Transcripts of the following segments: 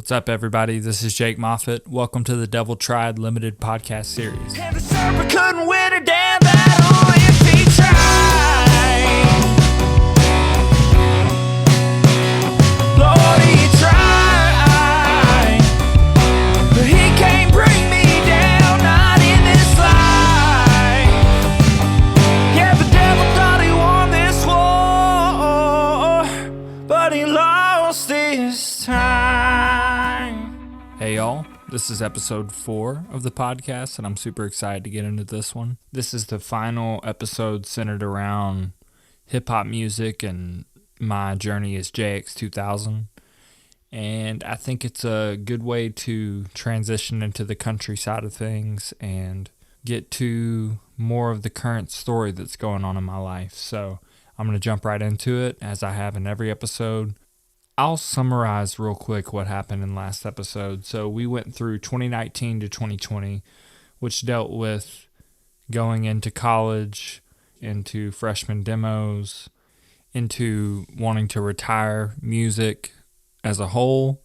What's up, everybody? This is Jake Moffitt. Welcome to the Devil Tried Limited podcast series. And the serpent couldn't win a damn battle if he tried. Lord, he tried, but he can't bring me down, not in this life. Yeah, the devil thought he won this war, but he lost this time. Hey, y'all. This is episode 4 of the podcast, and I'm super excited to get into this one. This is the final episode centered around hip-hop music and my journey as JX2000. And I think it's a good way to transition into the country side of things and get to more of the current story that's going on in my life. So I'm going to jump right into it, as I have in every episode. I'll summarize real quick what happened in last episode. So we went through 2019 to 2020, which dealt with going into college, into freshman demos, into wanting to retire music as a whole,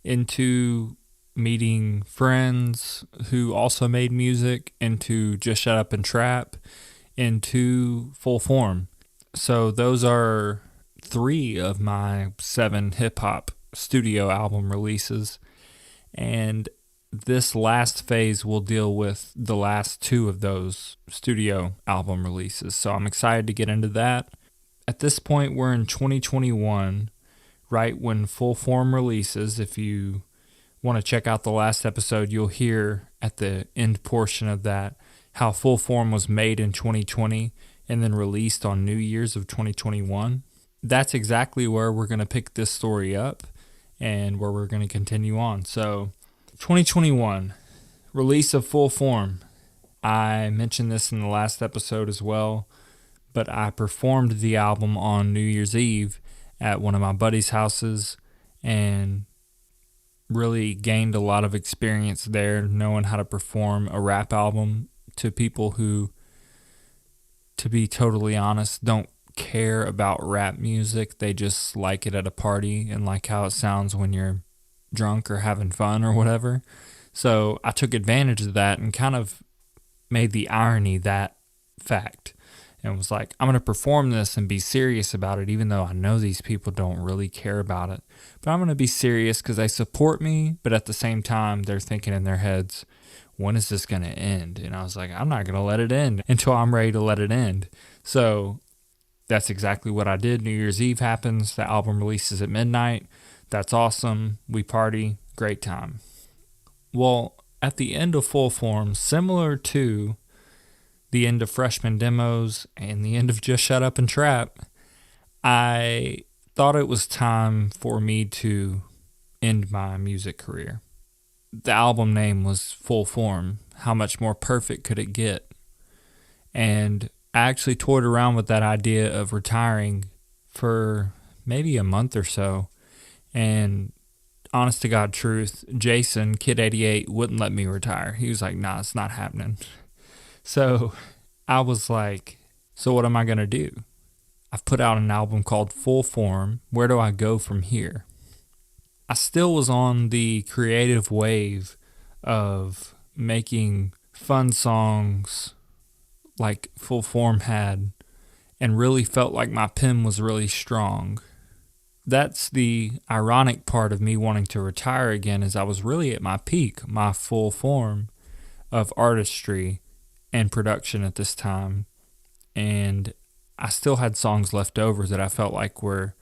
into meeting friends who also made music, into Just Shut Up and Trap, into Full Form. So those are 3 of my 7 hip-hop studio album releases, and this last phase will deal with the last 2 of those studio album releases, so I'm excited to get into that. At this point, we're in 2021, right when Full Form releases. If you want to check out the last episode, you'll hear at the end portion of that how Full Form was made in 2020 and then released on New Year's of 2021. That's exactly where we're going to pick this story up and where we're going to continue on. So 2021, release of Full Form. I mentioned this in the last episode as well, but I performed the album on New Year's Eve at one of my buddies' houses and really gained a lot of experience there, knowing how to perform a rap album to people who, to be totally honest, don't care about rap music. They just like it at a party and like how it sounds when you're drunk or having fun or whatever. So I took advantage of that and kind of made the irony that fact, and was like, I'm going to perform this and be serious about it, even though I know these people don't really care about it. But I'm going to be serious because they support me, but at the same time, they're thinking in their heads, when is this going to end? And I was like, I'm not going to let it end until I'm ready to let it end. So that's exactly what I did. New Year's Eve happens. The album releases at midnight. That's awesome. We party. Great time. Well, at the end of Full Form, similar to the end of Freshman Demos and the end of Just Shut Up and Trap, I thought it was time for me to end my music career. The album name was Full Form. How much more perfect could it get? And I actually toyed around with that idea of retiring for maybe a month or so. And honest to God truth, Jason, Kid 88, wouldn't let me retire. He was like, nah, it's not happening. So I was like, so what am I going to do? I've put out an album called Full Form. Where do I go from here? I still was on the creative wave of making fun songs like Full Form had, and really felt like my pen was really strong. That's the ironic part of me wanting to retire again, is I was really at my peak, my full form of artistry and production at this time, and I still had songs left over that I felt like were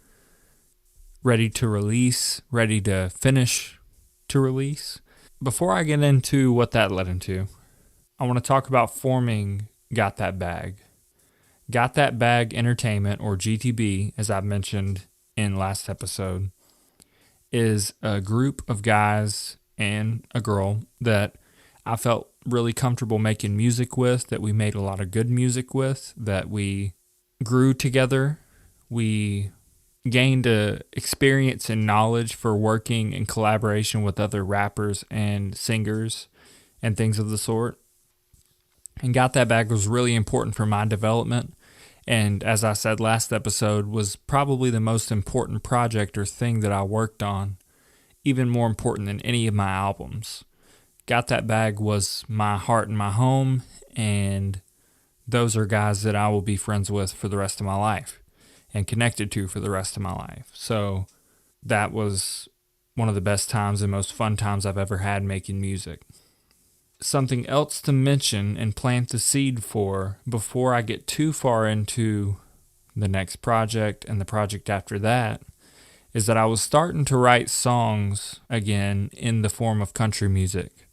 ready to release, ready to finish to release. Before I get into what that led into, I want to talk about forming Got That Bag. Got That Bag Entertainment, or GTB, as I mentioned in last episode, is a group of guys and a girl that I felt really comfortable making music with, that we made a lot of good music with, that we grew together. We gained experience and knowledge for working in collaboration with other rappers and singers and things of the sort. And Got That Bag was really important for my development, and as I said last episode, was probably the most important project or thing that I worked on even more important than any of my albums. Got That Bag was my heart and my home, and those are guys that I will be friends with for the rest of my life and connected to for the rest of my life. So that was one of the best times and most fun times I've ever had making music. Something else to mention and plant the seed for before I get too far into the next project and the project after that is that I was starting to write songs again in the form of country music.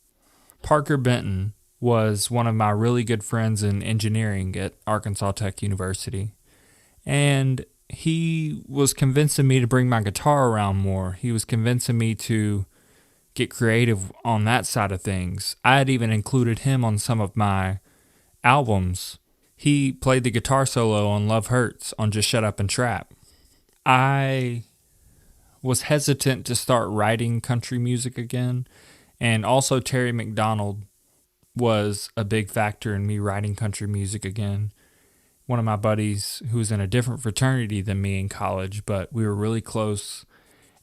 Parker Benton was one of my really good friends in engineering at Arkansas Tech University, and he was convincing me to bring my guitar around more. He was convincing me to get creative on that side of things. I had even included him on some of my albums. He played the guitar solo on Love Hurts on Just Shut Up and Trap. I was hesitant to start writing country music again, and also Terry McDonald was a big factor in me writing country music again. One of my buddies who was in a different fraternity than me in college, but we were really close,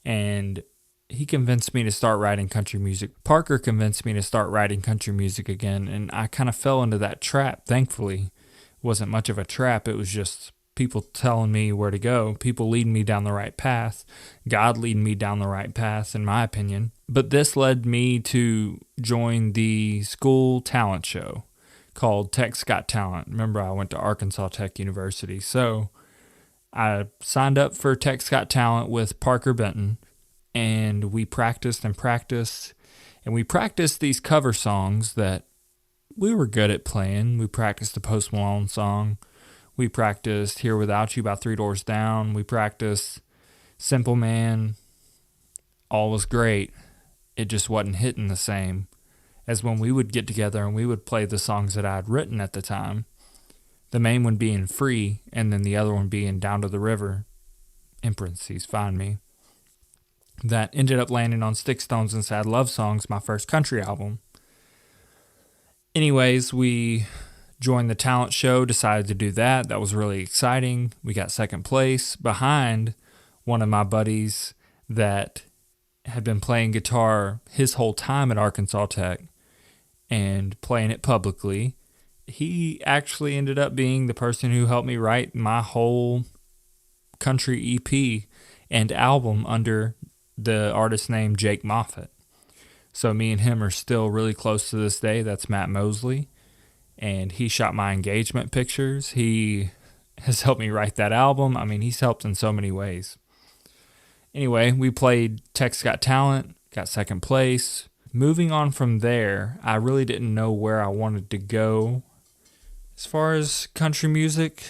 and he convinced me to start writing country music. Parker convinced me to start writing country music again, and I kind of fell into that trap, thankfully. It wasn't much of a trap, it was just people telling me where to go, people leading me down the right path, God leading me down the right path, in my opinion. But this led me to join the school talent show called Tech's Got Talent. Remember, I went to Arkansas Tech University, so I signed up for Tech's Got Talent with Parker Benton, and we practiced, and we practiced these cover songs that we were good at playing. We practiced a Post Malone song. We practiced Here Without You by Three Doors Down. We practiced Simple Man. All was great. It just wasn't hitting the same as when we would get together and we would play the songs that I had written at the time. The main one being Free, and then the other one being Down to the River, in parentheses, Find Me. That ended up landing on Stick Stones and Sad Love Songs, my first country album. Anyways, we joined the talent show, decided to do that. That was really exciting. We got second place behind one of my buddies that had been playing guitar his whole time at Arkansas Tech and playing it publicly. He actually ended up being the person who helped me write my whole country EP and album under the artist name Jake Moffitt. So me and him are still really close to this day. That's Matt Mosley. And he shot my engagement pictures. He has helped me write that album. I mean, he's helped in so many ways. Anyway, we played Tech's Got Talent, got second place. Moving on from there, I really didn't know where I wanted to go as far as country music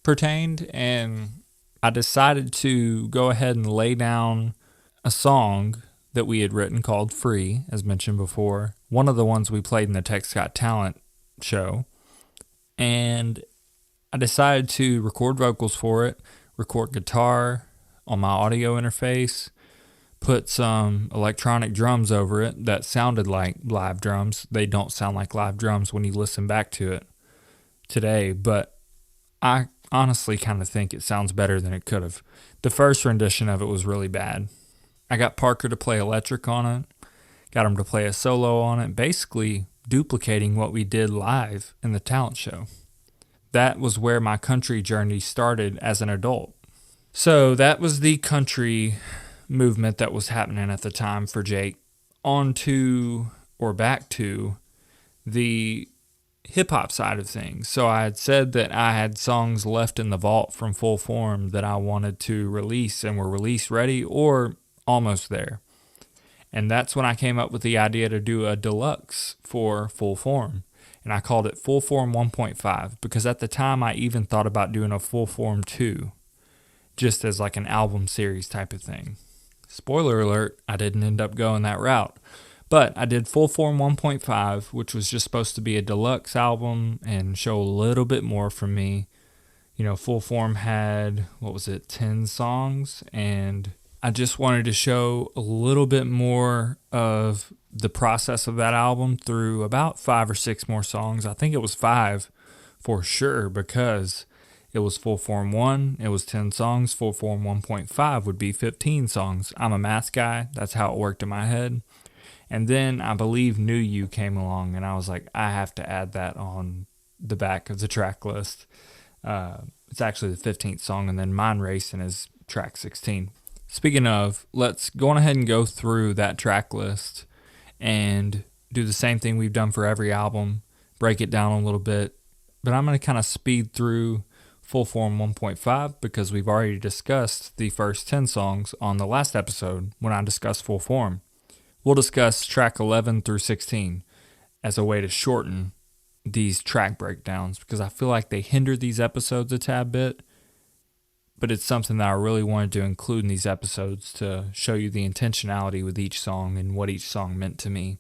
pertained, and I decided to go ahead and lay down a song that we had written called Free, as mentioned before, one of the ones we played in the Tech's Got Talent show, and I decided to record vocals for it, record guitar on my audio interface, put some electronic drums over it that sounded like live drums. They don't sound like live drums when you listen back to it today, but I honestly kind of think it sounds better than it could have. The first rendition of it was really bad. I got Parker to play electric on it, got him to play a solo on it, basically duplicating what we did live in the talent show. That was where my country journey started as an adult. So that was the country movement that was happening at the time for Jake. On to, or back to, the hip-hop side of things. So I had said that I had songs left in the vault from Full Form that I wanted to release and were release ready or almost there. And that's when I came up with the idea to do a deluxe for Full Form. And I called it Full Form 1.5 because at the time I even thought about doing a Full Form 2, just as like an album series type of thing. Spoiler alert, I didn't end up going that route. But I did Full Form 1.5, which was just supposed to be a deluxe album and show a little bit more from me. You know, Full Form had, 10 songs, and I just wanted to show a little bit more of the process of that album through about 5 or 6 more songs. I think it was 5 for sure, because It was Full Form 1, it was 10 songs. Full Form 1.5 would be 15 songs. I'm a math guy, that's how it worked in my head. And then I believe New You came along, and I was like, I have to add that on the back of the track list. It's actually the 15th song, and then Mind Racing is track 16. Speaking of, let's go on ahead and go through that track list and do the same thing we've done for every album, break it down a little bit. But I'm going to kind of speed through Full Form 1.5 because we've already discussed the first 10 songs on the last episode when I discussed Full Form. We'll discuss track 11 through 16 as a way to shorten these track breakdowns because I feel like they hinder these episodes a tad bit, but it's something that I really wanted to include in these episodes to show you the intentionality with each song and what each song meant to me.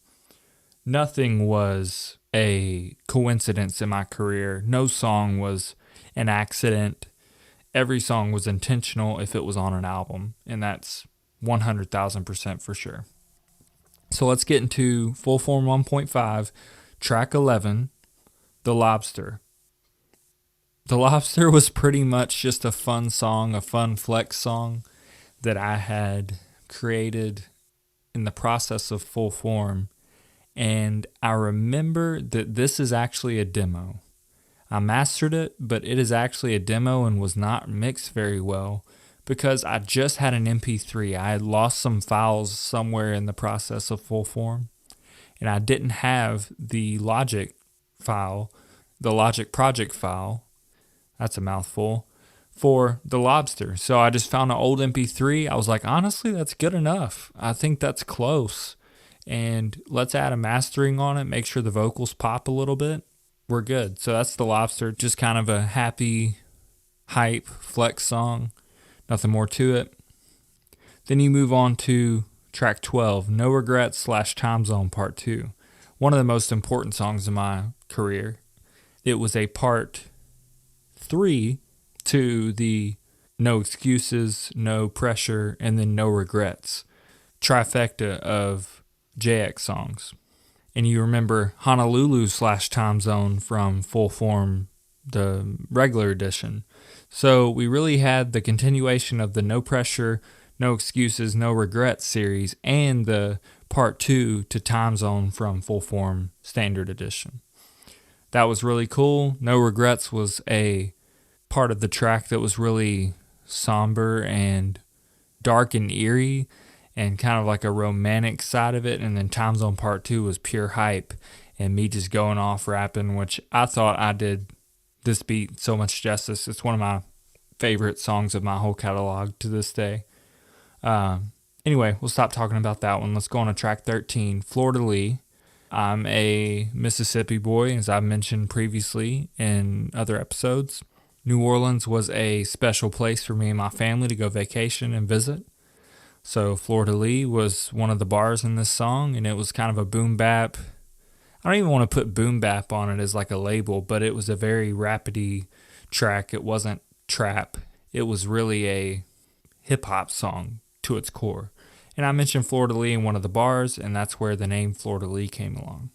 Nothing was a coincidence in my career. No song was an accident. Every song was intentional if it was on an album, and that's 100,000% for sure. So let's get into Full Form 1.5, track 11, The Lobster. The Lobster was pretty much just a fun song, a fun flex song that I had created in the process of Full Form. And I remember that this is actually a demo. I mastered it, but it is actually a demo and was not mixed very well because I just had an MP3. I had lost some files somewhere in the process of Full Form, and I didn't have the Logic file, the Logic project file, that's a mouthful, for The Lobster. So I just found an old MP3. I was like, honestly, that's good enough. I think that's close. And let's add a mastering on it, make sure the vocals pop a little bit. We're good. So that's The Lobster, just kind of a happy, hype, flex song. Nothing more to it. Then you move on to track 12, No Regrets / Time Zone Part 2. One of the most important songs in my career. It was a part 3 to the No Excuses, No Pressure, and then No Regrets trifecta of JX songs. And you remember Honolulu / Time Zone from Full Form, the regular edition. So we really had the continuation of the No Pressure, No Excuses, No Regrets series and the part 2 to Time Zone from Full Form Standard Edition. That was really cool. No Regrets was a part of the track that was really somber and dark and eerie and kind of like a romantic side of it. And then Time Zone Part 2 was pure hype and me just going off rapping, which I thought I did this beat so much justice. It's one of my favorite songs of my whole catalog to this day. Anyway, we'll stop talking about that one. Let's go on to track 13, Fleur de Lis. I'm a Mississippi boy, as I've mentioned previously in other episodes. New Orleans was a special place for me and my family to go vacation and visit. So Fleur de Lis was one of the bars in this song, and it was kind of a boom bap. I don't even want to put boom bap on it as like a label, but it was a very rapidy track. It wasn't trap. It was really a hip-hop song to its core. And I mentioned Fleur de Lis in one of the bars, and that's where the name Fleur de Lis came along.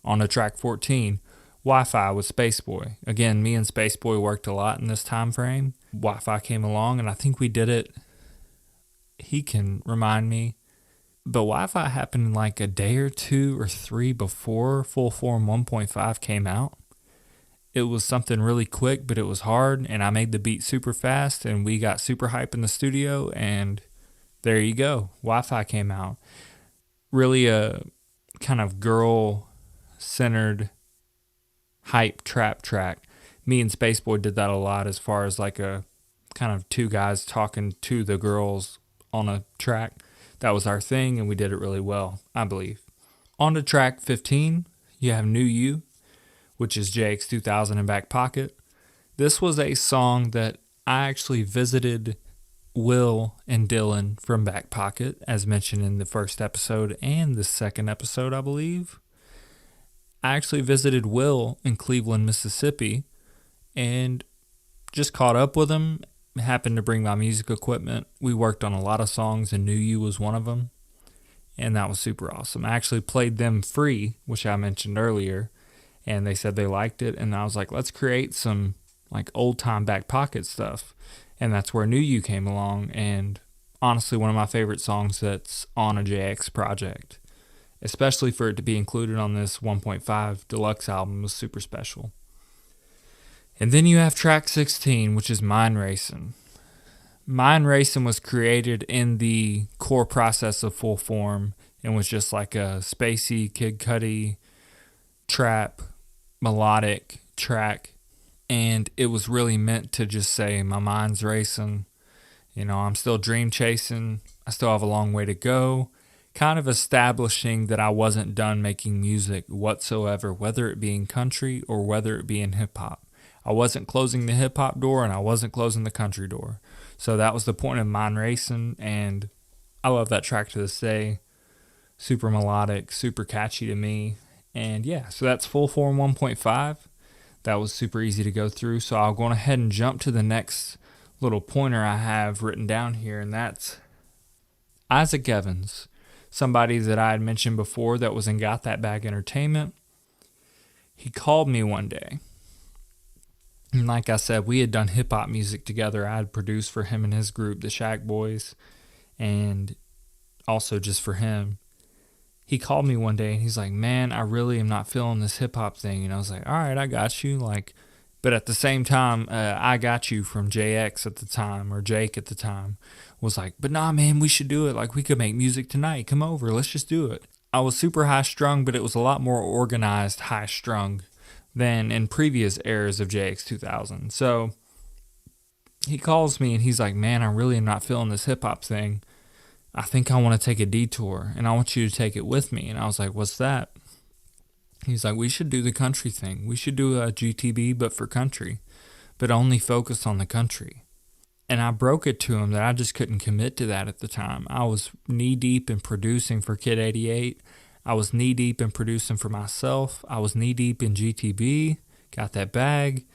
On to track 14, Wi-Fi with Spaceboy. Again, me and Spaceboy worked a lot in this time frame. Wi-Fi came along, and I think we did it. He can remind me. But Wi-Fi happened like a day or 2 or 3 before Full Form 1.5 came out. It was something really quick, but it was hard, and I made the beat super fast, and we got super hype in the studio, and there you go. Wi-Fi came out. Really a kind of girl-centered hype trap track. Me and Spaceboy did that a lot as far as like a kind of two guys talking to the girls on a track. That was our thing, and we did it really well, I believe. On to track 15, you have New You, which is JX 2000 in Back Pocket. This was a song that I actually visited Will and Dylan from Back Pocket, as mentioned in the first episode and the second episode, I believe. I actually visited Will in Cleveland, Mississippi, and just caught up with him. Happened to bring my music equipment. We worked on a lot of songs, and New You was one of them, and that was super awesome. I actually played them free, which I mentioned earlier, and they said they liked it, and I was like, let's create some like old time back pocket stuff. And that's where New You came along, and honestly one of my favorite songs that's on a JX project, especially for it to be included on this 1.5 deluxe album, was super special. And then you have track 16, which is Mind Racing. Mind Racing was created in the core process of Full Form and was just like a spacey, Kid Cudi, trap, melodic track. And it was really meant to just say, my mind's racing. You know, I'm still dream chasing. I still have a long way to go. Kind of establishing that I wasn't done making music whatsoever, whether it be in country or whether it be in hip hop. I wasn't closing the hip hop door and I wasn't closing the country door. So that was the point of Mind Racing, and I love that track to this day. Super melodic, super catchy to me. And yeah, so that's Full Form 1.5. That was super easy to go through. So I'll go ahead and jump to the next little pointer I have written down here, and that's Isaac Evans, somebody that I had mentioned before that was in Got That Bag Entertainment. He called me one day. And like I said, we had done hip-hop music together. I had produced for him and his group, the Shack Boys, and also just for him. He called me one day and he's like, man, I really am not feeling this hip hop thing. And I was like, all right, I got you. Like, but at the same time, I got you from JX at the time, or Jake at the time, was like, but nah, man, we should do it. Like, we could make music tonight. Come over. Let's just do it. I was super high strung, but it was a lot more organized high strung than in previous eras of JX 2000. So he calls me and he's like, man, I really am not feeling this hip hop thing. I think I want to take a detour and I want you to take it with me. And I was like, what's that? He's like, we should do the country thing. We should do a GTB, but for country, but only focus on the country. And I broke it to him that I just couldn't commit to that at the time. I was knee deep in producing for Kid 88. I was knee deep in producing for myself. I was knee deep in GTB, Got That Bag.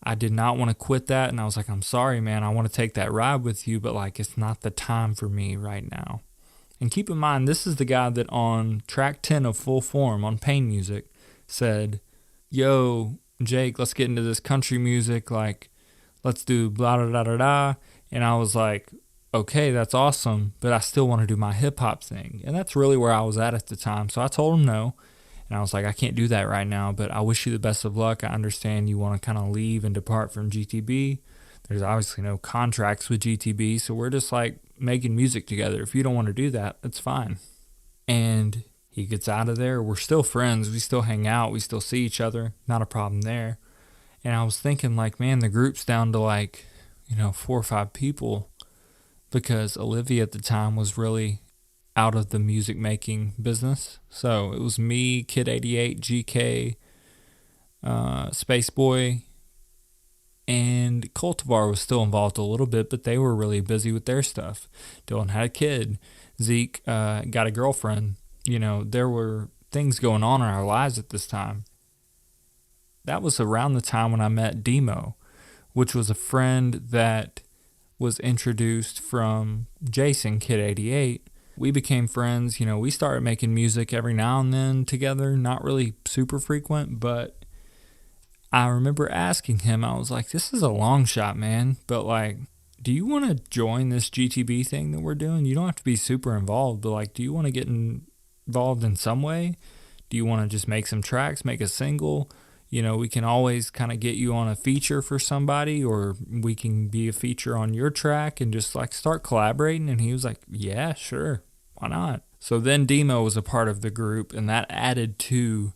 I did not want to quit that, and I was like, I'm sorry, man, I want to take that ride with you, but like, it's not the time for me right now. And keep in mind, this is the guy that on track 10 of Full Form on Pain Music said, yo, Jake, let's get into this country music, like, let's do blah, da, da, da, da. And I was like, okay, that's awesome, but I still want to do my hip-hop thing. And that's really where I was at the time, so I told him no. And I was like, I can't do that right now, but I wish you the best of luck. I understand you want to kind of leave and depart from GTB. There's obviously no contracts with GTB, so we're just like making music together. If you don't want to do that, that's fine. And he gets out of there. We're still friends. We still hang out. We still see each other. Not a problem there. And I was thinking like, man, the group's down to like, 4 or 5 people, because Olivia at the time was really out of the music making business. So it was me, Kid 88, GK, Space Boy, and Cultivar was still involved a little bit, but they were really busy with their stuff. Dylan had a kid. Zeke got a girlfriend. There were things going on in our lives at this time. That was around the time when I met Demo, which was a friend that was introduced from Jason, Kid 88. We became friends. We started making music every now and then together, not really super frequent, but I remember asking him, I was like, this is a long shot, man, but like, do you want to join this GTB thing that we're doing? You don't have to be super involved, but like, do you want to get involved in some way? Do you want to just make some tracks, make a single? We can always kind of get you on a feature for somebody, or we can be a feature on your track and just like start collaborating. And he was like, yeah, sure. Why not? So then Demo was a part of the group, and that added to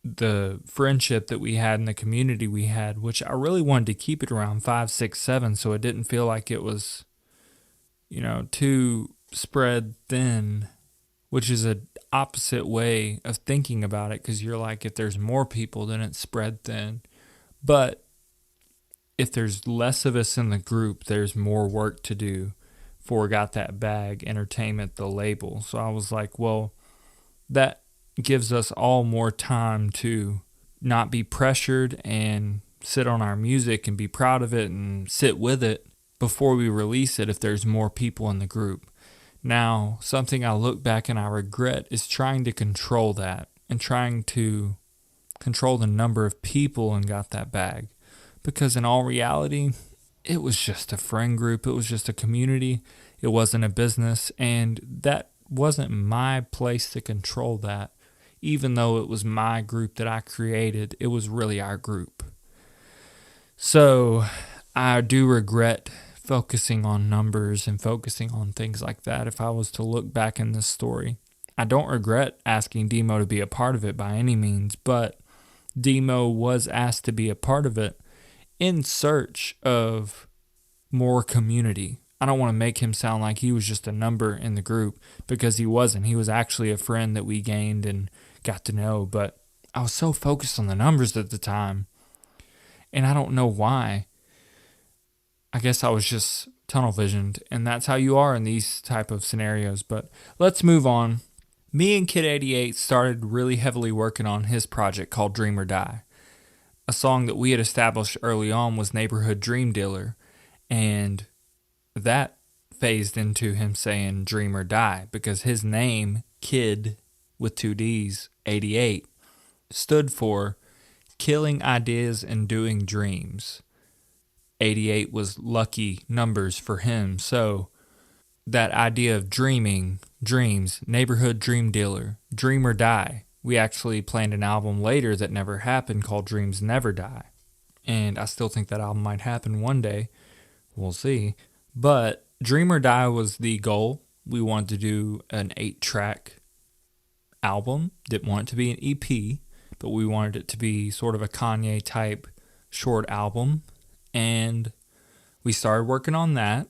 the friendship that we had and the community we had, which I really wanted to keep it around 5, 6, 7. So it didn't feel like it was, too spread thin, which is a opposite way of thinking about it, because you're like, if there's more people, then it's spread thin. But if there's less of us in the group, there's more work to do for Got That Bag Entertainment, the label. So I was like, well, that gives us all more time to not be pressured and sit on our music and be proud of it and sit with it before we release it if there's more people in the group. Now, something I look back and I regret is trying to control that and trying to control the number of people in Got That Bag, because in all reality, it was just a friend group. It was just a community. It wasn't a business, and that wasn't my place to control that. Even though it was my group that I created, it was really our group. So I do regret focusing on numbers and focusing on things like that if I was to look back in this story. I don't regret asking Demo to be a part of it by any means, but Demo was asked to be a part of it in search of more community. I don't want to make him sound like he was just a number in the group, because he wasn't. He was actually a friend that we gained and got to know, but I was so focused on the numbers at the time, and I don't know why. I guess I was just tunnel visioned, and that's how you are in these type of scenarios. But let's move on. Me and Kid 88 started really heavily working on his project called Dream or Die. A song that we had established early on was Neighborhood Dream Dealer, and that phased into him saying Dream or Die, because his name, Kid with 2 D's, 88, stood for Killing Ideas and Doing Dreams. 88 was lucky numbers for him, so that idea of dreaming, dreams, Neighborhood Dream Dealer, Dream or Die. We actually planned an album later that never happened called Dreams Never Die. And I still think that album might happen one day. We'll see. But Dream or Die was the goal. We wanted to do an 8-track album. Didn't want it to be an EP, but we wanted it to be sort of a Kanye type short album. And we started working on that.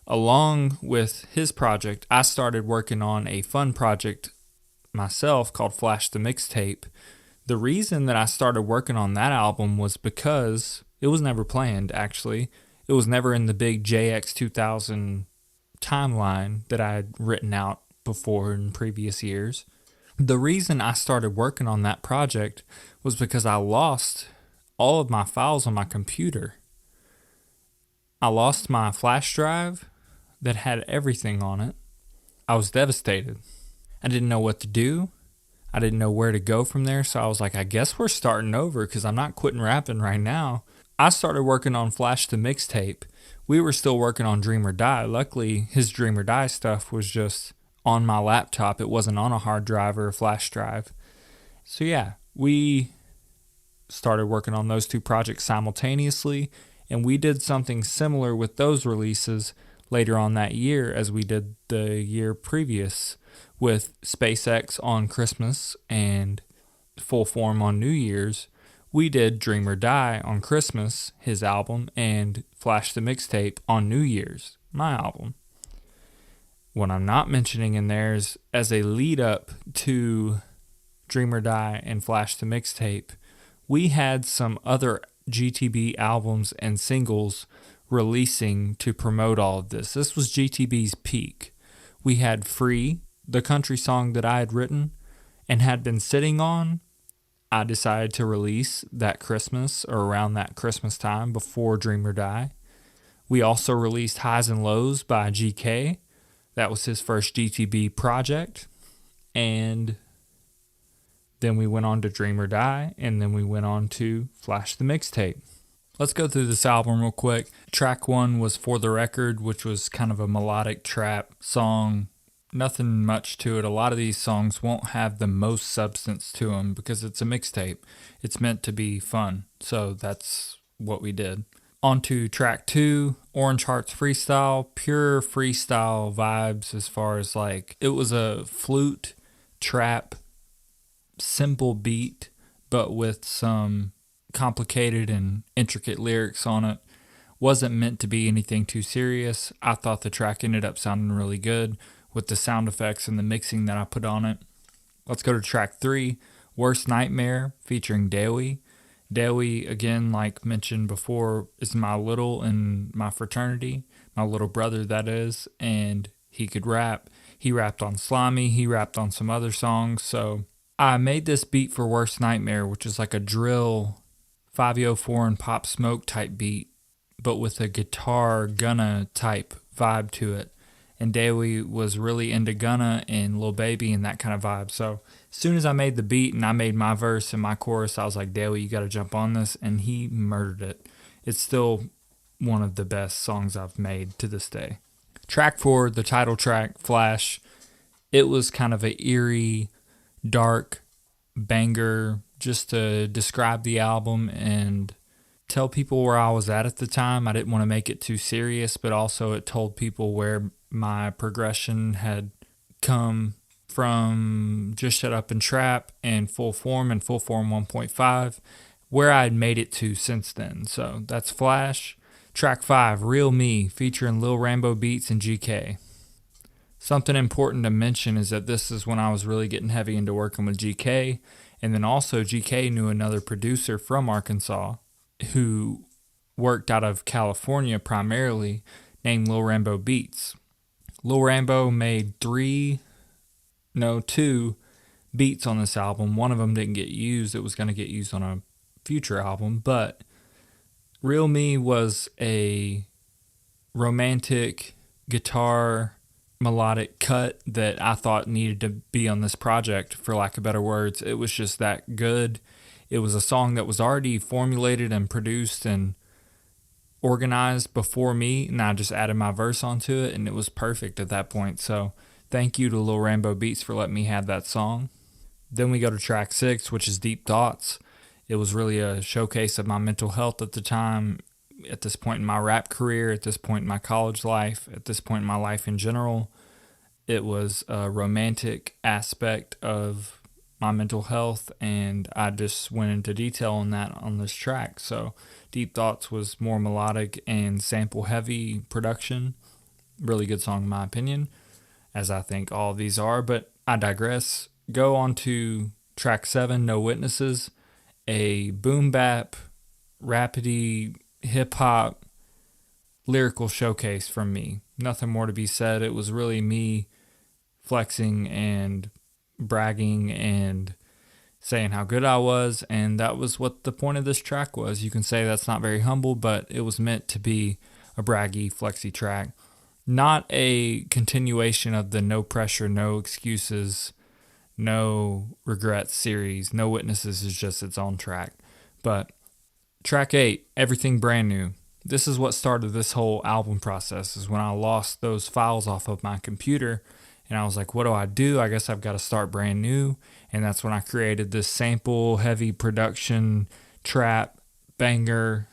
Along with his project, I started working on a fun project myself called Flash the Mixtape. The reason that I started working on that album was because it was never planned, actually. It was never in the big JX 2000 timeline that I had written out before in previous years. The reason I started working on that project was because I lost all of my files on my computer. I lost my flash drive that had everything on it. I was devastated. I didn't know what to do. I didn't know where to go from there. So I was like, I guess we're starting over, because I'm not quitting rapping right now. I started working on Flash the Mixtape. We were still working on Dream or Die. Luckily, his Dream or Die stuff was just on my laptop. It wasn't on a hard drive or a flash drive. So yeah, we started working on those 2 projects simultaneously, and we did something similar with those releases later on that year as we did the year previous, with SpaceX on Christmas and Full Form on New Year's. We did Dream or Die on Christmas, his album, and Flash the Mixtape on New Year's, my album. What I'm not mentioning in there is, as a lead up to Dream or Die and Flash the Mixtape, we had some other GTB albums and singles releasing to promote all of this. This was GTB's peak. We had Free, the country song that I had written and had been sitting on. I decided to release that Christmas, or around that Christmas time, before Dream or Die. We also released Highs and Lows by GK. That was his first GTB project. And then we went on to Dream or Die, and then we went on to Flash the Mixtape. Let's go through this album real quick. Track 1 was For the Record, which was kind of a melodic trap song. Nothing much to it. A lot of these songs won't have the most substance to them because it's a mixtape. It's meant to be fun, so that's what we did. On to track 2, Orange Hearts Freestyle. Pure freestyle vibes, as far as like, it was a flute trap simple beat, but with some complicated and intricate lyrics on it. Wasn't meant to be anything too serious. I thought the track ended up sounding really good with the sound effects and the mixing that I put on it. Let's go to track 3, Worst Nightmare, featuring Dewi. Dewi, again, like mentioned before, is my little in my fraternity, my little brother, that is, and he could rap. He rapped on Slimy, he rapped on some other songs, so I made this beat for Worst Nightmare, which is like a drill 504 and Pop Smoke type beat, but with a guitar Gunna type vibe to it. And Dewi was really into Gunna and Lil Baby and that kind of vibe. So as soon as I made the beat and I made my verse and my chorus, I was like, Dewi, you got to jump on this. And he murdered it. it's still one of the best songs I've made to this day. Track 4, the title track, Flash, it was kind of an eerie, dark banger just to describe the album and tell people where I was at the time. I didn't want to make it too serious, but also it told people where my progression had come from Just Shut Up and Trap and Full Form 1.5, where I had made it to since then. So that's Flash. Track 5, Real Me, featuring Lil Rambo Beats and GK. Something important to mention is that this is when I was really getting heavy into working with GK, and then also GK knew another producer from Arkansas who worked out of California primarily, named Lil Rambo Beats. Lil Rambo made 2 beats on this album. One of them didn't get used. It was going to get used on a future album, but Real Me was a romantic guitar melodic cut that I thought needed to be on this project, for lack of better words. It was just that good. It was a song that was already formulated and produced and organized before me, and I just added my verse onto it, and it was perfect at that point. So thank you to Lil Rambo Beats for letting me have that song. Then we go to track 6, which is Deep Thoughts. It was really a showcase of my mental health at the time, at this point in my rap career, at this point in my college life, at this point in my life in general. It was a romantic aspect of my mental health, and I just went into detail on that on this track. So Deep Thoughts was more melodic and sample heavy production. Really good song in my opinion, as I think all of these are, but I digress. Go on to track 7, No Witnesses, a boom bap, rapidy, hip hop lyrical showcase from me. Nothing more to be said. It was really me flexing and bragging and saying how good I was, and that was what the point of this track was. You can say that's not very humble, but it was meant to be a braggy, flexy track. Not a continuation of the No Pressure, No Excuses, No Regrets series. No Witnesses is just its own track. But track 8, Everything Brand New. This is what started this whole album process, is when I lost those files off of my computer, and I was like, what do? I guess I've got to start brand new. And that's when I created this sample heavy production trap banger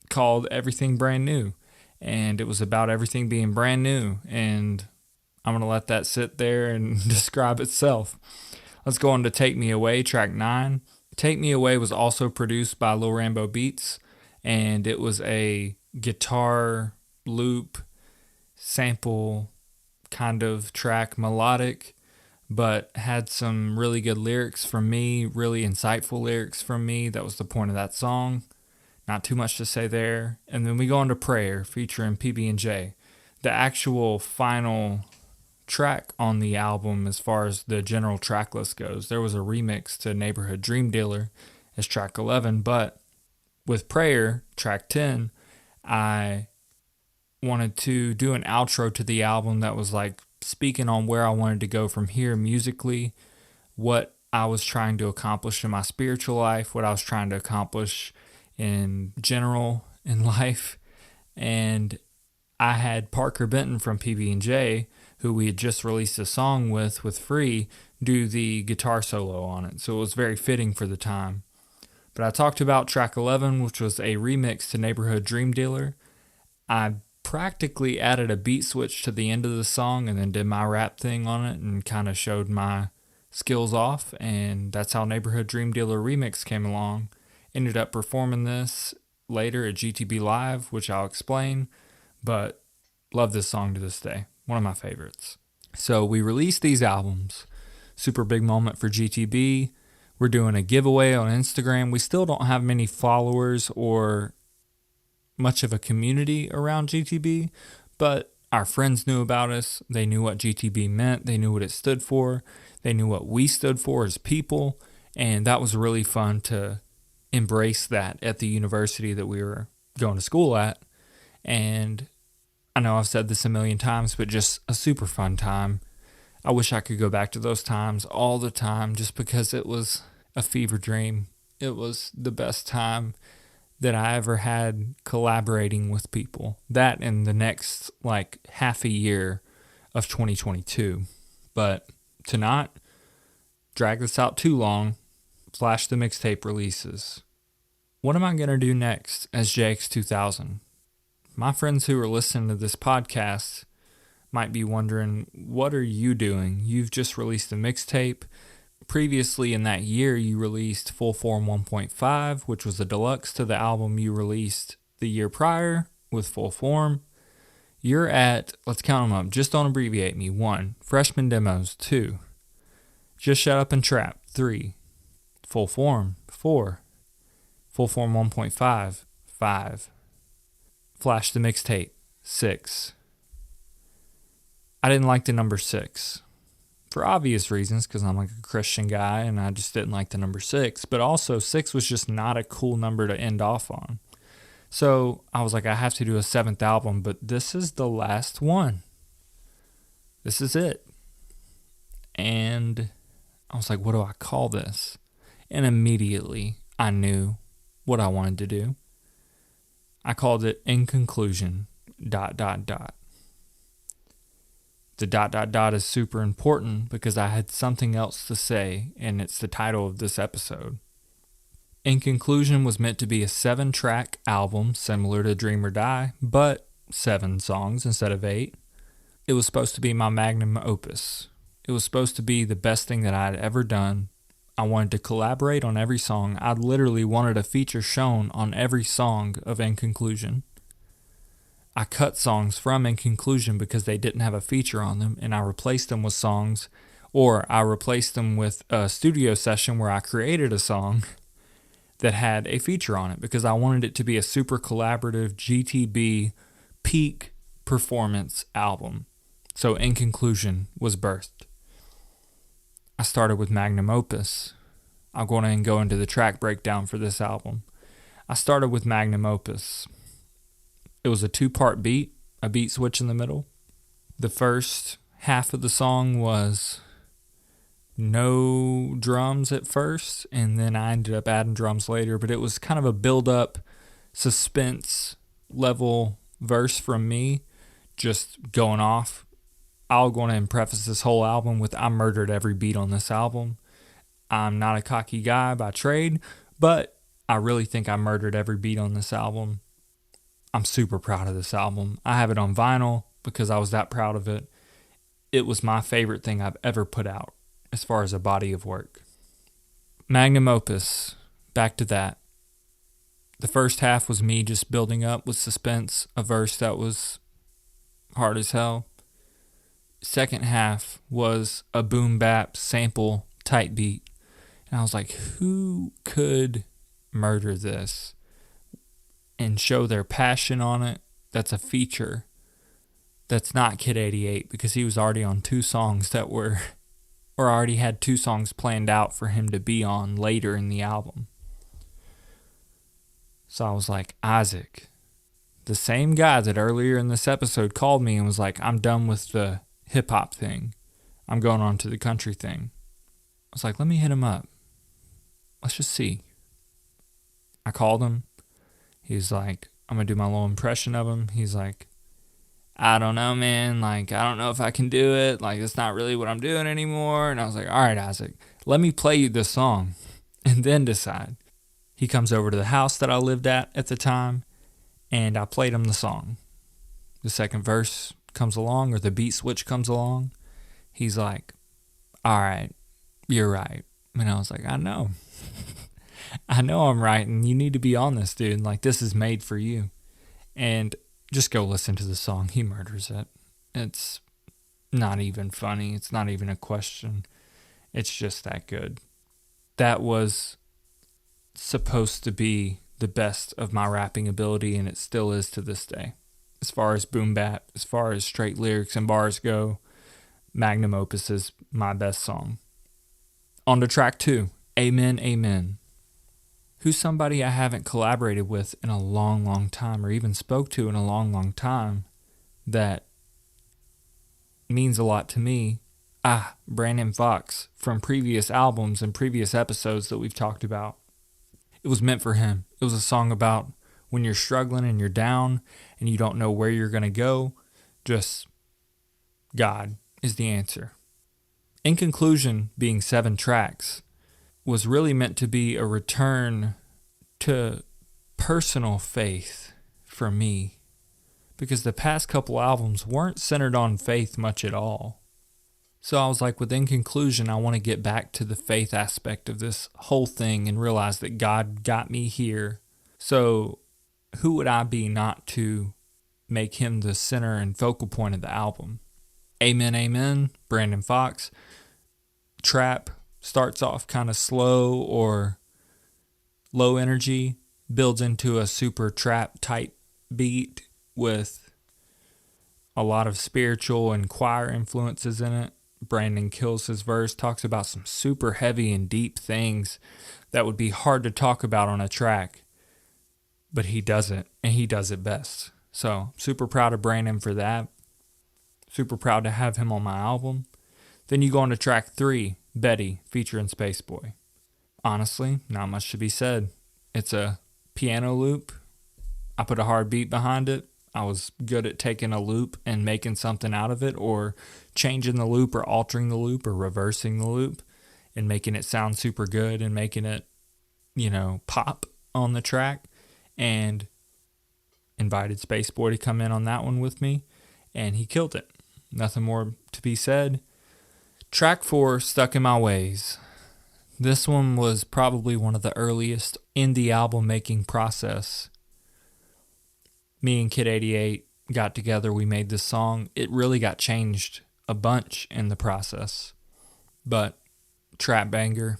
called Everything Brand New. And it was about everything being brand new, and I'm going to let that sit there and describe itself. Let's go on to Take Me Away, track 9. Take Me Away was also produced by Lil Rambo Beats, and it was a guitar loop sample kind of track, melodic, but had some really good lyrics from me, really insightful lyrics from me. That was the point of that song. Not too much to say there. And then we go on to Prayer, featuring PB&J. The actual final track on the album, as far as the general track list goes, there was a remix to Neighborhood Dream Dealer as track 11, but with Prayer, track 10, I wanted to do an outro to the album that was like speaking on where I wanted to go from here musically, what I was trying to accomplish in my spiritual life, what I was trying to accomplish in general in life. And I had Parker Benton from PB&J, who we had just released a song with Free, do the guitar solo on it. So it was very fitting for the time. But I talked about track 11, which was a remix to Neighborhood Dream Dealer. I practically added a beat switch to the end of the song and then did my rap thing on it and kind of showed my skills off. And that's how Neighborhood Dream Dealer Remix came along. Ended up performing this later at GTB Live, which I'll explain. But love this song to this day. One of my favorites. So we released these albums. Super big moment for GTB. We're doing a giveaway on Instagram. We still don't have many followers or much of a community around GTB, but our friends knew about us. They knew what GTB meant. They knew what it stood for. They knew what we stood for as people, and that was really fun to embrace that at the university that we were going to school at. And I know I've said this a million times, but just a super fun time. I wish I could go back to those times all the time, just because it was a fever dream. It was the best time that I ever had collaborating with people. That in the next like half a year of 2022. But to not drag this out too long, flash the mixtape releases. What am I going to do next as JX2000? My friends who are listening to this podcast might be wondering, what are you doing? You've just released a mixtape. Previously in that year, you released Full Form 1.5, which was a deluxe to the album you released the year prior with Full Form. You're at, let's count them up, just don't abbreviate me, 1. Freshman Demos, 2. Just Shut Up and Trap, 3. Full Form, 4. Full Form 1.5, 5. Flash the Mixtape, 6. I didn't like the number 6. For obvious reasons, because I'm like a Christian guy and I just didn't like the number 6. But also 6 was just not a cool number to end off on. So I was like, I have to do a 7th album, but this is the last one. This is it. And I was like, what do I call this? And immediately I knew what I wanted to do. I called it In Conclusion, ... The ... is super important because I had something else to say, and it's the title of this episode. In Conclusion was meant to be a 7-track album similar to Dream or Die, but 7 songs instead of 8. It was supposed to be my magnum opus. It was supposed to be the best thing that I had ever done. I wanted to collaborate on every song. I literally wanted a feature shown on every song of In Conclusion. I cut songs from In Conclusion because they didn't have a feature on them, and I replaced them with songs, or I replaced them with a studio session where I created a song that had a feature on it because I wanted it to be a super collaborative GTB peak performance album. So In Conclusion was birthed. I started with Magnum Opus. I'm going to go into the track breakdown for this album. I started with Magnum Opus. It was a 2-part beat, a beat switch in the middle. The first half of the song was no drums at first, and then I ended up adding drums later, but it was kind of a build-up, suspense level verse from me, just going off. I'll go ahead and preface this whole album with I murdered every beat on this album. I'm not a cocky guy by trade, but I really think I murdered every beat on this album. I'm super proud of this album. I have it on vinyl because I was that proud of it. It was my favorite thing I've ever put out as far as a body of work. Magnum Opus, back to that. The first half was me just building up with suspense, a verse that was hard as hell. Second half was a boom bap sample type beat. And I was like, who could murder this and show their passion on it? That's a feature. That's not Kid 88 because he was already on 2 songs that were, or already had 2 songs planned out for him to be on later in the album. So I was like, Isaac, the same guy that earlier in this episode called me and was like, I'm done with the hip-hop thing. I'm going on to the country thing. I was like, let me hit him up. Let's just see. I called him. He's like, I'm going to do my little impression of him. He's like, I don't know, man. Like, I don't know if I can do it. Like, that's not really what I'm doing anymore. And I was like, all right, Isaac, let me play you this song and then decide. He comes over to the house that I lived at the time, and I played him the song. The second verse comes along, or the beat switch comes along. He's like, all right, you're right. And I was like, I know. I know I'm right, and you need to be on this, dude. Like, this is made for you. And just go listen to the song. He murders it. It's not even funny. It's not even a question. It's just that good. That was supposed to be the best of my rapping ability, and it still is to this day. As far as boom bap, as far as straight lyrics and bars go, Magnum Opus is my best song. On to track 2, Amen, Amen. Who's somebody I haven't collaborated with in a long, long time, or even spoke to in a long, long time, that means a lot to me. Brandon Fox, from previous albums and previous episodes that we've talked about. It was meant for him. It was a song about when you're struggling and you're down and you don't know where you're going to go, just God is the answer. In conclusion, being 7 tracks was really meant to be a return to personal faith for me, because the past couple albums weren't centered on faith much at all. So I was like, within conclusion, I want to get back to the faith aspect of this whole thing and realize that God got me here. So who would I be not to make him the center and focal point of the album? Amen, Amen, Brandon Fox. Trap starts off kind of slow or low energy, builds into a super trap type beat with a lot of spiritual and choir influences in it. Brandon kills his verse, talks about some super heavy and deep things that would be hard to talk about on a track, but he does it, and he does it best. So, super proud of Brandon for that. Super proud to have him on my album. Then you go on to track 3, Betty, featuring Spaceboy. Honestly, not much to be said. It's a piano loop. I put a hard beat behind it. I was good at taking a loop and making something out of it, or changing the loop or altering the loop or reversing the loop and making it sound super good and making it, pop on the track. And invited Spaceboy to come in on that one with me, and he killed it. Nothing more to be said. Track 4, Stuck in My Ways. This one was probably one of the earliest in the album making process. Me and Kid 88 got together, we made this song. It really got changed a bunch in the process. But trap banger.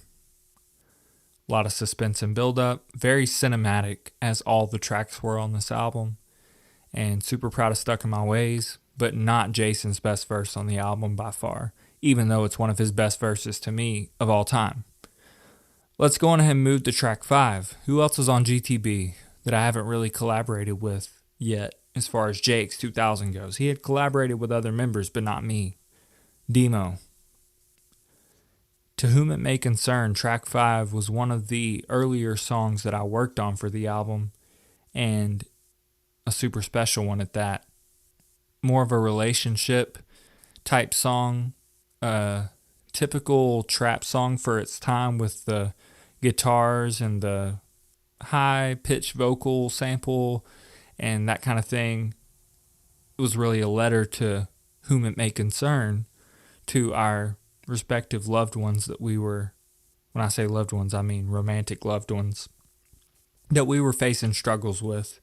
A lot of suspense and build-up. Very cinematic, as all the tracks were on this album. And super proud of Stuck in My Ways, but not Jason's best verse on the album by far, even though it's one of his best verses to me of all time. Let's go on ahead and move to track 5. Who else is on GTB that I haven't really collaborated with yet as far as Jake's 2000 goes? He had collaborated with other members, but not me. Demo. To Whom It May Concern, track 5 was one of the earlier songs that I worked on for the album, and a super special one at that. More of a relationship type song, typical trap song for its time, with the guitars and the high pitch vocal sample and that kind of thing. It was really a letter to whom it may concern, to our respective loved ones that we were, when I say loved ones, I mean romantic loved ones, that we were facing struggles with.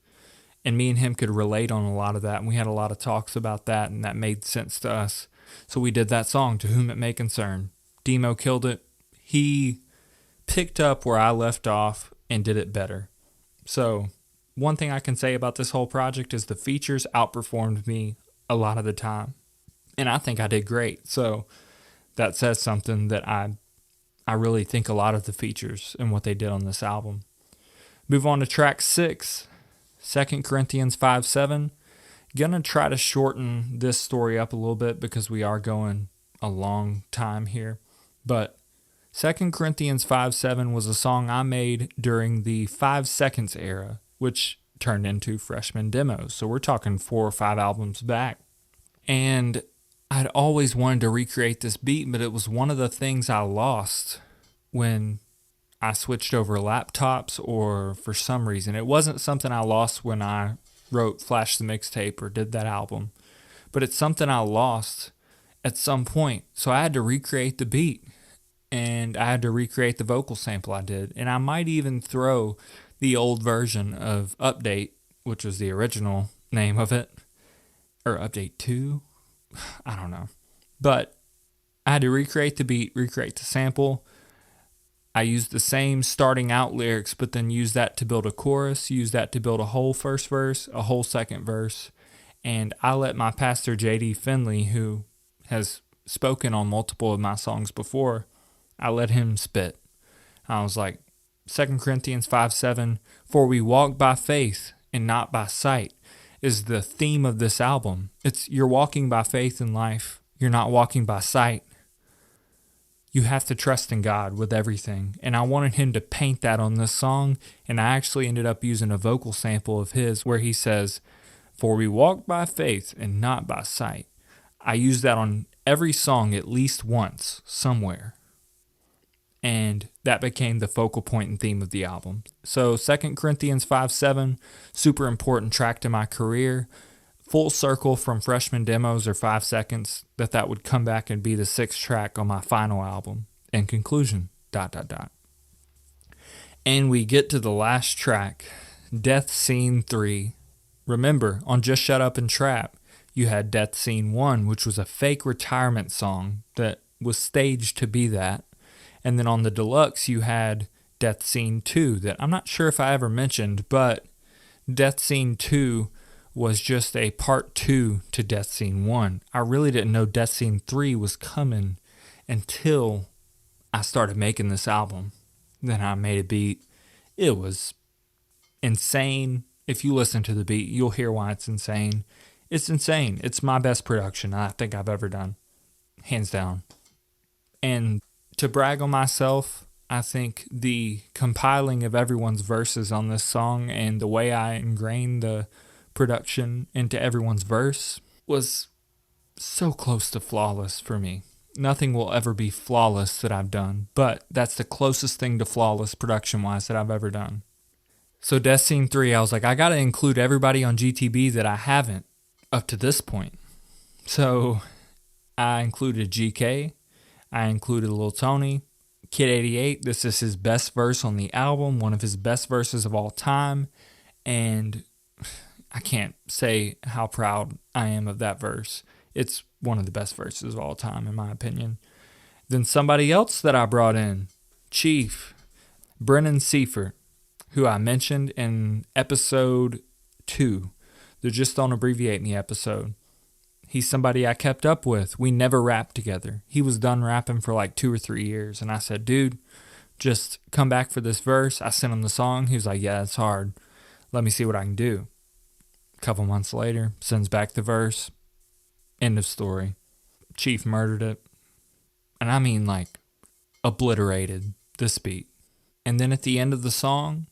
And me and him could relate on a lot of that, and we had a lot of talks about that, and that made sense to us. So we did that song, To Whom It May Concern. Demo killed it. He picked up where I left off and did it better. So one thing I can say about this whole project is the features outperformed me a lot of the time, and I think I did great. So that says something, that I really think a lot of the features and what they did on this album. Move on to track 6, 2 Corinthians 5:7. Gonna try to shorten this story up a little bit because we are going a long time here. But 2 Corinthians 5:7 was a song I made during the 5 Seconds era, which turned into Freshman Demos. So we're talking 4 or 5 albums back. And I'd always wanted to recreate this beat, but it was one of the things I lost when I switched over laptops, or for some reason. It wasn't something I lost when I wrote Flash the Mixtape or did that album, but it's something I lost at some point. So I had to recreate the beat, and I had to recreate the vocal sample I did. And I might even throw the old version of Update, which was the original name of it, or Update 2, I don't know. But I had to recreate the beat, recreate the sample. I used the same starting out lyrics, but then used that to build a chorus, used that to build a whole first verse, a whole second verse. And I let my pastor, J.D. Finley, who has spoken on multiple of my songs before, I let him spit. I was like, 2 Corinthians 5:7, for we walk by faith and not by sight, is the theme of this album. It's, you're walking by faith in life. You're not walking by sight. you have to trust in God with everything. And I wanted him to paint that on this song, and I actually ended up using a vocal sample of his where he says, "For we walk by faith and not by sight." I use that on every song at least once, somewhere. And that became the focal point and theme of the album. So 2 Corinthians 5:7, super important track to my career. Full circle from freshman demos or 5 seconds, that would come back and be the 6th track on my final album. In conclusion, ... And we get to the last track, Death Scene 3. Remember, on Just Shut Up and Trap, you had Death Scene 1, which was a fake retirement song that was staged to be that. And then on the deluxe, you had Death Scene 2 that I'm not sure if I ever mentioned, but Death Scene 2 was just a part 2 to Death Scene 1. I really didn't know Death Scene 3 was coming until I started making this album. Then I made a beat. It was insane. If you listen to the beat, you'll hear why it's insane. It's insane. It's my best production I think I've ever done. Hands down. And to brag on myself, I think the compiling of everyone's verses on this song and the way I ingrained the production into everyone's verse was so close to flawless for me. Nothing will ever be flawless that I've done, but that's the closest thing to flawless production-wise that I've ever done. So Death Scene 3, I was like, I gotta include everybody on GTB that I haven't up to this point. So I included GK, I included Lil Tony, Kid 88, this is his best verse on the album, one of his best verses of all time, and I can't say how proud I am of that verse. It's one of the best verses of all time, in my opinion. Then somebody else that I brought in, Chief, Brennan Seifert, who I mentioned in episode 2, the Just Don't Abbreviate Me episode. He's somebody I kept up with. We never rapped together. He was done rapping for like 2 or 3 years. And I said, dude, just come back for this verse. I sent him the song. He was like, yeah, it's hard. Let me see what I can do. A couple months later, sends back the verse. End of story. Chief murdered it. And I mean like obliterated this beat. And then at the end of the song,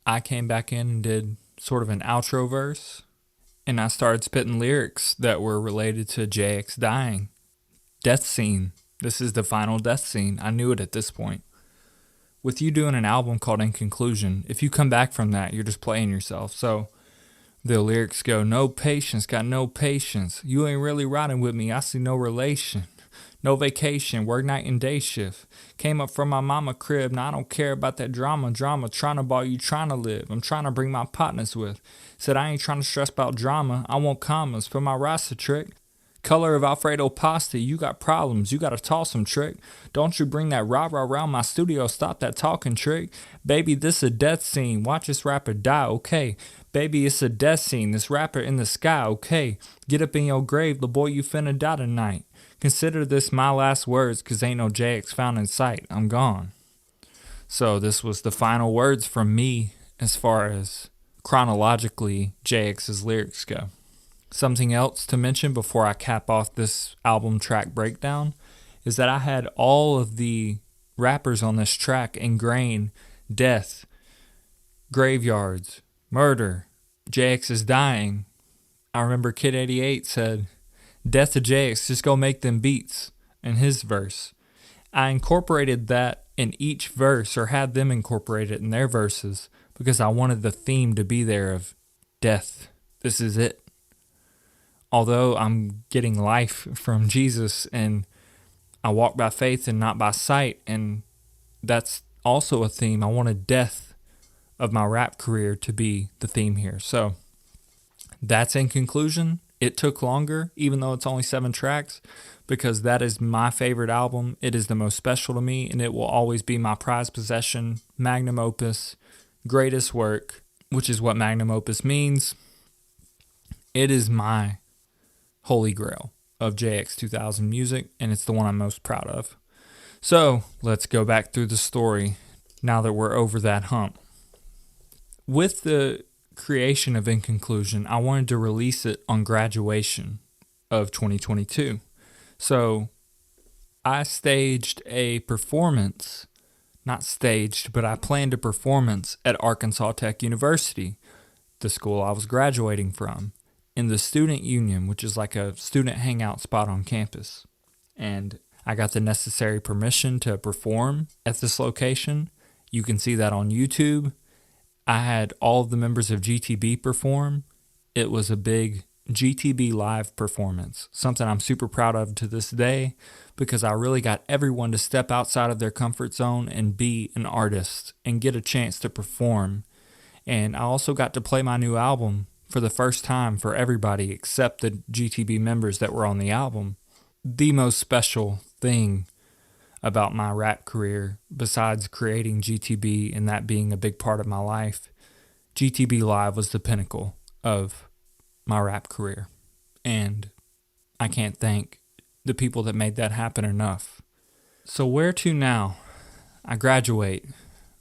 I came back in and did sort of an outro verse. And I started spitting lyrics that were related to JX dying. Death Scene. This is the final death scene. I knew it at this point. With you doing an album called In Conclusion, if you come back from that, you're just playing yourself. So the lyrics go, no patience, got no patience. You ain't really riding with me, I see no relation. No vacation, work night and day shift. Came up from my mama crib, now I don't care about that drama. Trying to ball you, trying to live. I'm trying to bring my partners with. Said I ain't trying to stress about drama, I want commas for my roster trick. Color of Alfredo pasta, you got problems, you gotta toss them trick. Don't you bring that rah-rah around my studio, stop that talking trick. Baby, this a death scene, watch this rapper die, okay. Baby, it's a death scene, this rapper in the sky, okay. Get up in your grave, the boy you finna die tonight. Consider this my last words, cause ain't no JX found in sight, I'm gone. So this was the final words from me as far as chronologically JX's lyrics go. Something else to mention before I cap off this album track breakdown is that I had all of the rappers on this track ingrain death, graveyards, murder, JX is dying. I remember Kid 88 said, death to JX, just go make them beats in his verse. I incorporated that in each verse, or had them incorporate it in their verses, because I wanted the theme to be there of death. This is it. Although I'm getting life from Jesus and I walk by faith and not by sight, and that's also a theme. I wanted death of my rap career to be the theme here. So that's In Conclusion. It took longer, even though it's only 7 tracks, because that is my favorite album. It is the most special to me, and it will always be my prized possession, magnum opus, greatest work, which is what magnum opus means. It is my holy grail of JX 2000 music, and it's the one I'm most proud of. So let's go back through the story now that we're over that hump. With the creation of In Conclusion, I wanted to release it on graduation of 2022. So I staged a performance, not staged, but I planned a performance at Arkansas Tech University, the school I was graduating from, in the Student Union, which is like a student hangout spot on campus. And I got the necessary permission to perform at this location. You can see that on YouTube. I had all of the members of GTB perform. It was a big GTB live performance, something I'm super proud of to this day because I really got everyone to step outside of their comfort zone and be an artist and get a chance to perform. And I also got to play my new album for the first time for everybody except the GTB members that were on the album. The most special thing about my rap career, besides creating GTB and that being a big part of my life, GTB Live was the pinnacle of my rap career. And I can't thank the people that made that happen enough. So where to now? I graduate.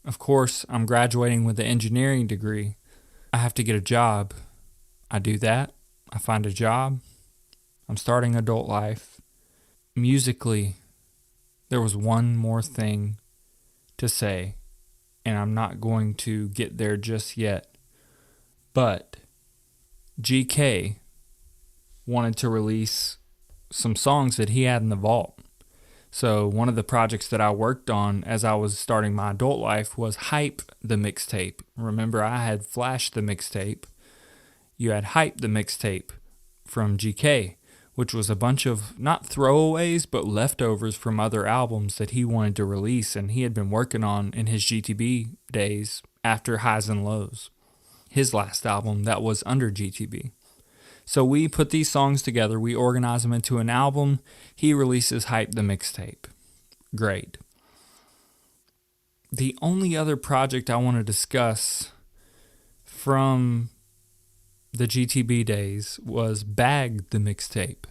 Of course, I'm graduating with an engineering degree. I have to get a job. I do that. I find a job. I'm starting adult life. Musically, there was one more thing to say, and I'm not going to get there just yet. But GK wanted to release some songs that he had in the vault. So one of the projects that I worked on as I was starting my adult life was Hype the Mixtape. Remember, I had Flash the Mixtape. You had Hype the Mixtape from GK, which was a bunch of not throwaways, but leftovers from other albums that he wanted to release and he had been working on in his GTB days after Highs and Lows, his last album that was under GTB. So we put these songs together, we organize them into an album, he releases Hype the Mixtape. Great. The only other project I want to discuss from the GTB days was Bag the Mixtape.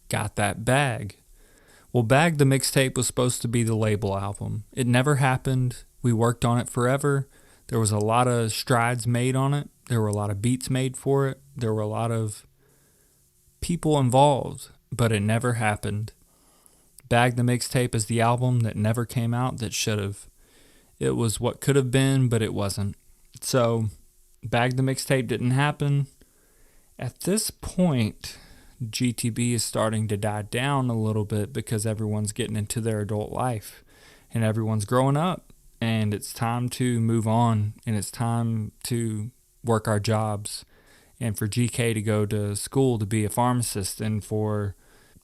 Got that bag. Well, Bag the Mixtape was supposed to be the label album. It never happened. We worked on it forever. There was a lot of strides made on it. There were a lot of beats made for it. There were a lot of people involved, but it never happened. Bag the Mixtape is the album that never came out that should have. It was what could have been, but it wasn't. So, Bag the Mixtape didn't happen. At this point, GTB is starting to die down a little bit because everyone's getting into their adult life and everyone's growing up and it's time to move on and it's time to work our jobs and for GK to go to school to be a pharmacist and for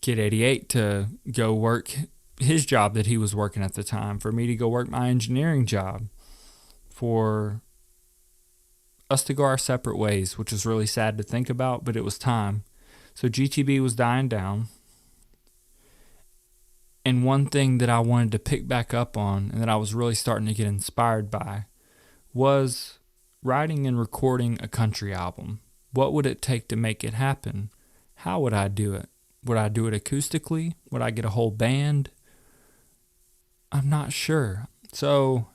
Kid 88 to go work his job that he was working at the time, for me to go work my engineering job, for us to go our separate ways, which was really sad to think about, but it was time. So GTB was dying down. And one thing that I wanted to pick back up on and that I was really starting to get inspired by was writing and recording a country album. What would it take to make it happen? How would I do it? Would I do it acoustically? Would I get a whole band? I'm not sure. So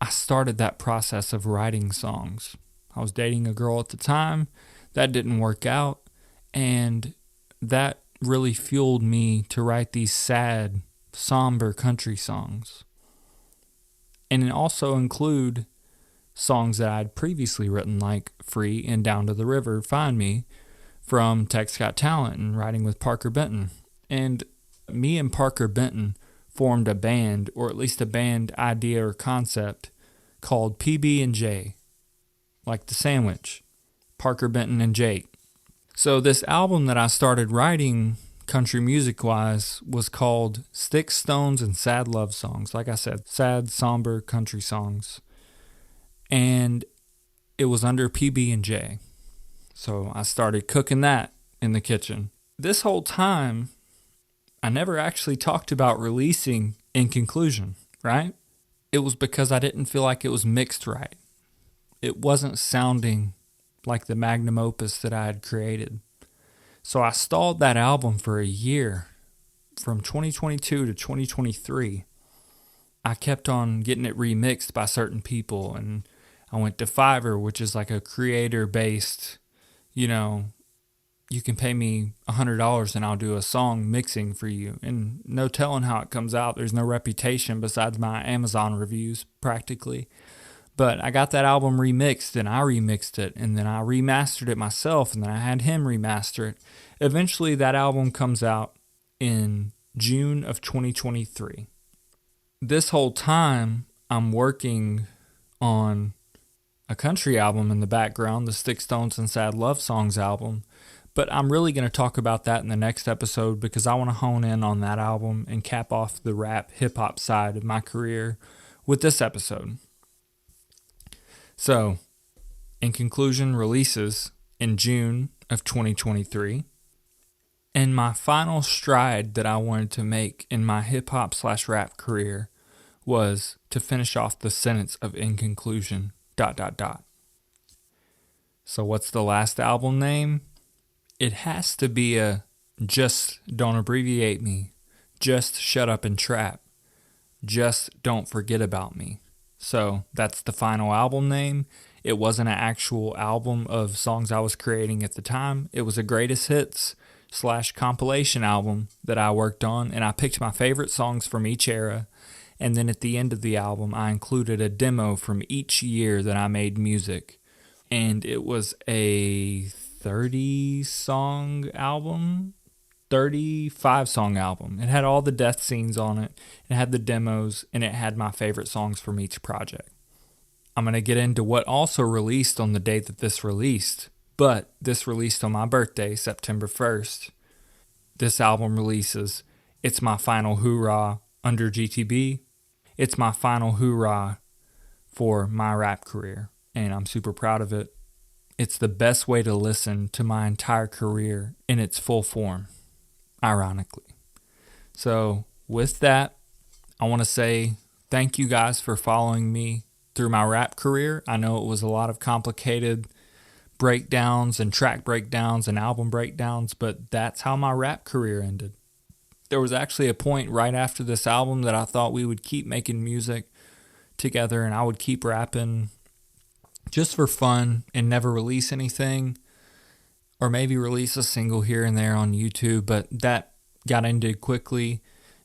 I started that process of writing songs. I was dating a girl at the time. That didn't work out. And that really fueled me to write these sad, somber country songs. And also include songs that I'd previously written, like Free and Down to the River, Find Me, from Tech's Got Talent and writing with Parker Benton. And me and Parker Benton formed a band, or at least a band idea or concept, called PB&J, like the sandwich, Parker Benton and Jake. So this album that I started writing country music-wise was called Sticks, Stones, and Sad Love Songs. Like I said, sad, somber country songs. And it was under PB&J. So I started cooking that in the kitchen. This whole time, I never actually talked about releasing In Conclusion, right? It was because I didn't feel like it was mixed right. It wasn't sounding like the magnum opus that I had created. So I stalled that album for a year, from 2022 to 2023. I kept on getting it remixed by certain people, and I went to Fiverr, which is like a creator-based, you can pay me $100 and I'll do a song mixing for you. And no telling how it comes out. There's no reputation besides my Amazon reviews, practically. But I got that album remixed, and I remixed it, and then I remastered it myself, and then I had him remaster it. Eventually, that album comes out in June of 2023. This whole time, I'm working on a country album in the background, the Stick Stones and Sad Love Songs album. But I'm really going to talk about that in the next episode because I want to hone in on that album and cap off the rap hip-hop side of my career with this episode. So, in conclusion, releases in June of 2023. And my final stride that I wanted to make in my hip-hop/rap career was to finish off the sentence of in conclusion, ... So what's the last album name? It has to be a Just Don't Abbreviate Me, Just Shut Up and Trap, Just Don't Forget About Me. So that's the final album name. It wasn't an actual album of songs I was creating at the time. It was a greatest hits / compilation album that I worked on, and I picked my favorite songs from each era. And then at the end of the album, I included a demo from each year that I made music. And it was a 30-song album, 35-song album. It had all the death scenes on it. It had the demos, and it had my favorite songs from each project. I'm going to get into what also released on the date that this released, but this released on my birthday, September 1st. This album releases. It's my final hoorah under GTB. It's my final hoorah for my rap career, and I'm super proud of it. It's the best way to listen to my entire career in its full form, ironically. So with that, I want to say thank you guys for following me through my rap career. I know it was a lot of complicated breakdowns and track breakdowns and album breakdowns, but that's how my rap career ended. There was actually a point right after this album that I thought we would keep making music together and I would keep rapping just for fun and never release anything, or maybe release a single here and there on YouTube, but that got ended quickly.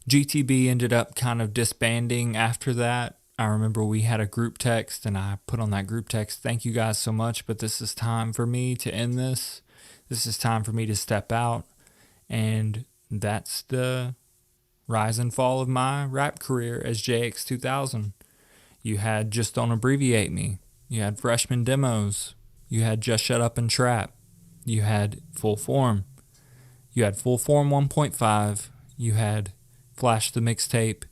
GTB ended up kind of disbanding after that. I remember we had a group text and I put on that group text, thank you guys so much, but this is time for me to end this. This is time for me to step out. And that's the rise and fall of my rap career as JX2000. You had Just Don't Abbreviate Me. You had Freshman Demos. You had Just Shut Up and Trap. You had Full Form. You had Full Form 1.5. You had Flash the Mixtape.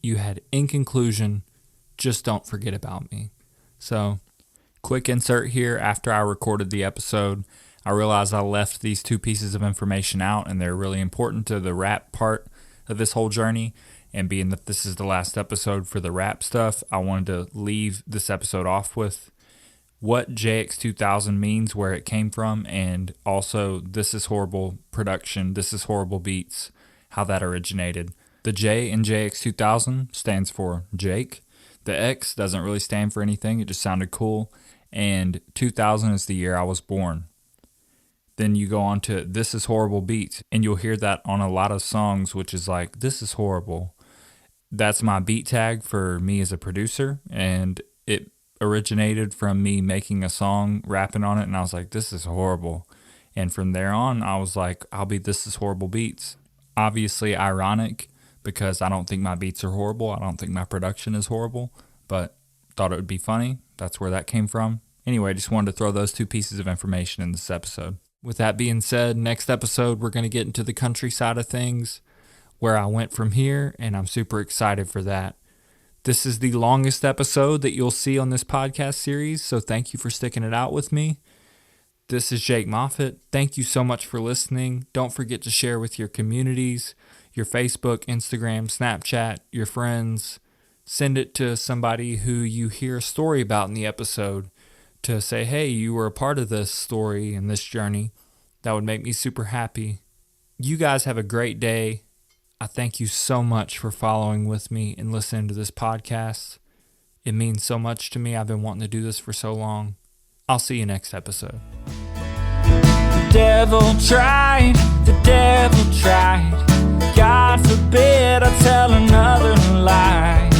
You had In Conclusion, Just Don't Forget About Me. So, quick insert here. After I recorded the episode, I realized I left these two pieces of information out, and they're really important to the rap part of this whole journey. And being that this is the last episode for the rap stuff, I wanted to leave this episode off with what JX2000 means, where it came from, and also This Is Horrible production, This Is Horrible beats, how that originated. The J in JX2000 stands for Jake. The X doesn't really stand for anything, it just sounded cool. And 2000 is the year I was born. Then you go on to This Is Horrible beats, and you'll hear that on a lot of songs, which is like, this is horrible. That's my beat tag for me as a producer, and it originated from me making a song, rapping on it, and I was like, this is horrible. And from there on, I was like, I'll be This Is Horrible beats. Obviously ironic, because I don't think my beats are horrible. I don't think my production is horrible, but thought it would be funny. That's where that came from. Anyway, just wanted to throw those two pieces of information in this episode. With that being said, next episode, we're going to get into the country side of things, where I went from here, and I'm super excited for that. This is the longest episode that you'll see on this podcast series, so thank you for sticking it out with me. This is Jake Moffitt. Thank you so much for listening. Don't forget to share with your communities, your Facebook, Instagram, Snapchat, your friends. Send it to somebody who you hear a story about in the episode to say, hey, you were a part of this story and this journey. That would make me super happy. You guys have a great day. I thank you so much for following with me and listening to this podcast. It means so much to me. I've been wanting to do this for so long. I'll see you next episode. The devil tried, the devil tried. God forbid I tell another lie.